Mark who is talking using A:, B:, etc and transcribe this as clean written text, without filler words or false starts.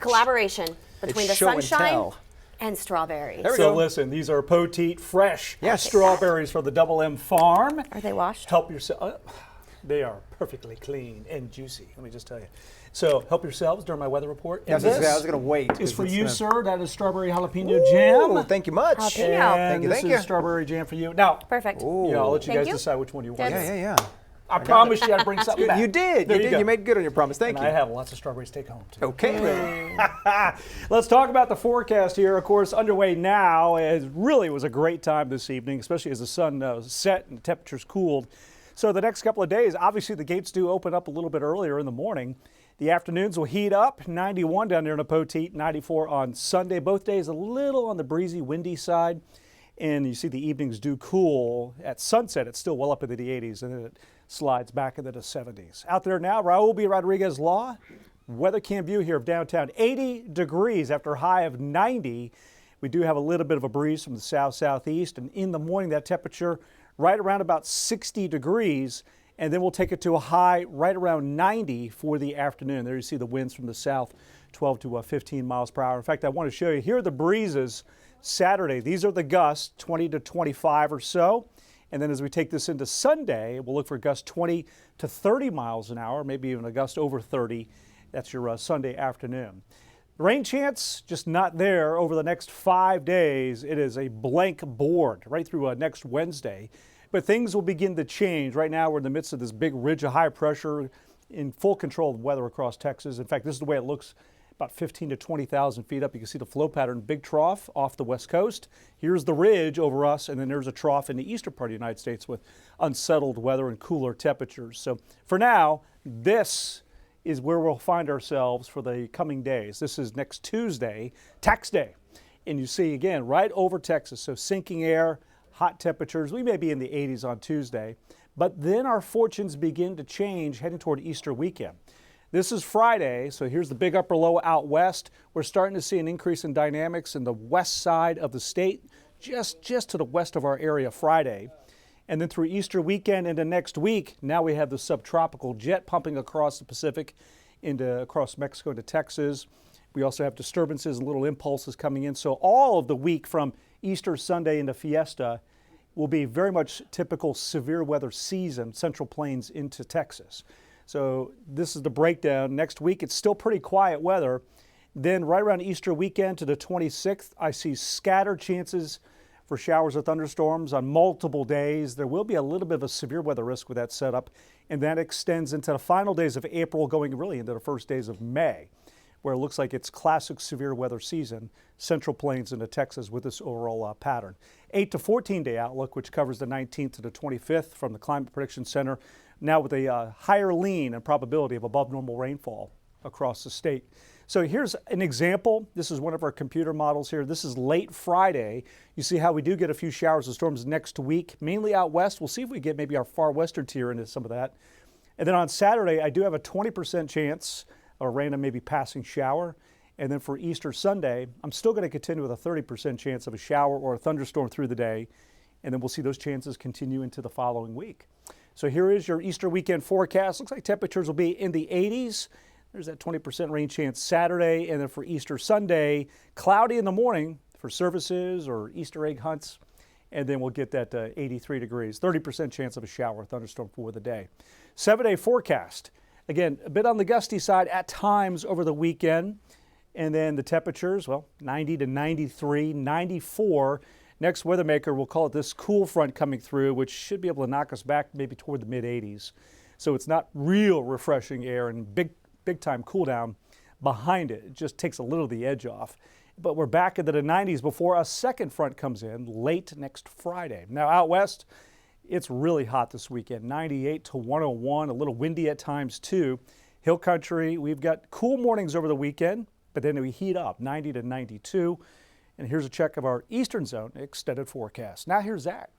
A: Collaboration between the
B: show and
A: sunshine
B: tell.
A: and strawberries.
B: There we
C: So
B: go.
C: listen, these are poteet fresh
B: Yes.
C: strawberries from the Double M farm.
A: Are they washed?
C: Help yourself. They are perfectly clean and juicy. Let me just tell you. So help yourselves during my weather report.
B: I was
C: And
B: going to wait.
C: is
B: 'cause
C: for
B: it's
C: you,
B: gonna-
C: sir. That is strawberry jalapeno jam.
B: Ooh, thank you much.
A: Jalapeno.
C: And
B: Thank
C: this
B: you.
C: is strawberry jam for you. Now,
A: Perfect.
B: Ooh.
C: I'll let you
A: Thank
C: guys
A: you.
C: decide which one you want.
B: Yeah, yeah, yeah.
C: I promised you I'd bring something back.
B: You did.
C: There
B: You did.
C: go.
B: You made good on your promise. Thank
C: And
B: you.
C: I have lots of strawberries to take home, too.
B: Okay.
C: Let's talk about the forecast here. Of course, underway now. It really was a great time this evening, especially as the sun set and the temperatures cooled. So the next couple of days, obviously the gates do open up a little bit earlier in the morning. The afternoons will heat up, 91 down there in the Poteet, 94 on Sunday. Both days a little on the breezy, windy side. And you see the evenings do cool. At sunset, it's still well up into the 80s, and then it slides back into the 70s. Out there now, Raul B. Rodriguez Law. Weather cam view here of downtown, 80 degrees after a high of 90. We do have a little bit of a breeze from the south-southeast, and in the morning that temperature right around about 60 degrees, and then we'll take it to a high right around 90 for the afternoon. There you see the winds from the south, 12 to 15 miles per hour. In fact, I want to show you, here are the breezes Saturday. These are the gusts, 20 to 25 or so. And then as we take this into Sunday, we'll look for gusts 20 to 30 miles an hour, maybe even a gust over 30. That's your Sunday afternoon. Rain chance, just not there over the next 5 days. It is a blank board right through next Wednesday. But things will begin to change. Right now, we're in the midst of this big ridge of high pressure in full control of weather across Texas. In fact, this is the way it looks about 15 to 20,000 feet up. You can see the flow pattern, big trough off the west coast. Here's the ridge over us, and then there's a trough in the eastern part of the United States with unsettled weather and cooler temperatures. So for now, this is where we'll find ourselves for the coming days. This is next Tuesday, tax day. And you see again, right over Texas, so sinking air, hot temperatures. We may be in the 80s on Tuesday, but then our fortunes begin to change heading toward Easter weekend. This is Friday, so here's the big upper low out west. We're starting to see an increase in dynamics in the west side of the state, just to the west of our area Friday. And then through Easter weekend into next week, now we have the subtropical jet pumping across the Pacific across Mexico to Texas. We also have disturbances and little impulses coming in. So all of the week from Easter Sunday into Fiesta will be very much typical severe weather season, Central Plains into Texas. So this is the breakdown. Next week, it's still pretty quiet weather. Then right around Easter weekend to the 26th, I see scattered chances for showers or thunderstorms on multiple days. There will be a little bit of a severe weather risk with that setup, and that extends into the final days of April, going really into the first days of May, where it looks like it's classic severe weather season, Central Plains into Texas with this overall pattern. 8 to 14 day outlook, which covers the 19th to the 25th from the Climate Prediction Center, now with a higher lean and probability of above normal rainfall across the state. So here's an example. This is one of our computer models here. This is late Friday. You see how we do get a few showers and storms next week, mainly out west. We'll see if we get maybe our far western tier into some of that. And then on Saturday, I do have a 20% chance of a random maybe passing shower. And then for Easter Sunday, I'm still going to continue with a 30% chance of a shower or a thunderstorm through the day. And then we'll see those chances continue into the following week. So here is your Easter weekend forecast. Looks like temperatures will be in the 80s. There's that 20% rain chance Saturday. And then for Easter Sunday, cloudy in the morning for services or Easter egg hunts. And then we'll get that 83 degrees, 30% chance of a shower, thunderstorm for the day. 7-day forecast. Again, a bit on the gusty side at times over the weekend. And then the temperatures, well, 90 to 93, 94. Next weather maker, we'll call it this cool front coming through, which should be able to knock us back maybe toward the mid 80s. So it's not real refreshing air and big time cool down behind it. It just takes a little of the edge off. But we're back into the 90s before a second front comes in late next Friday. Now out west, it's really hot this weekend, 98 to 101, a little windy at times too. Hill country, we've got cool mornings over the weekend, but then we heat up, 90 to 92. And here's a check of our eastern zone extended forecast. Now here's Zach.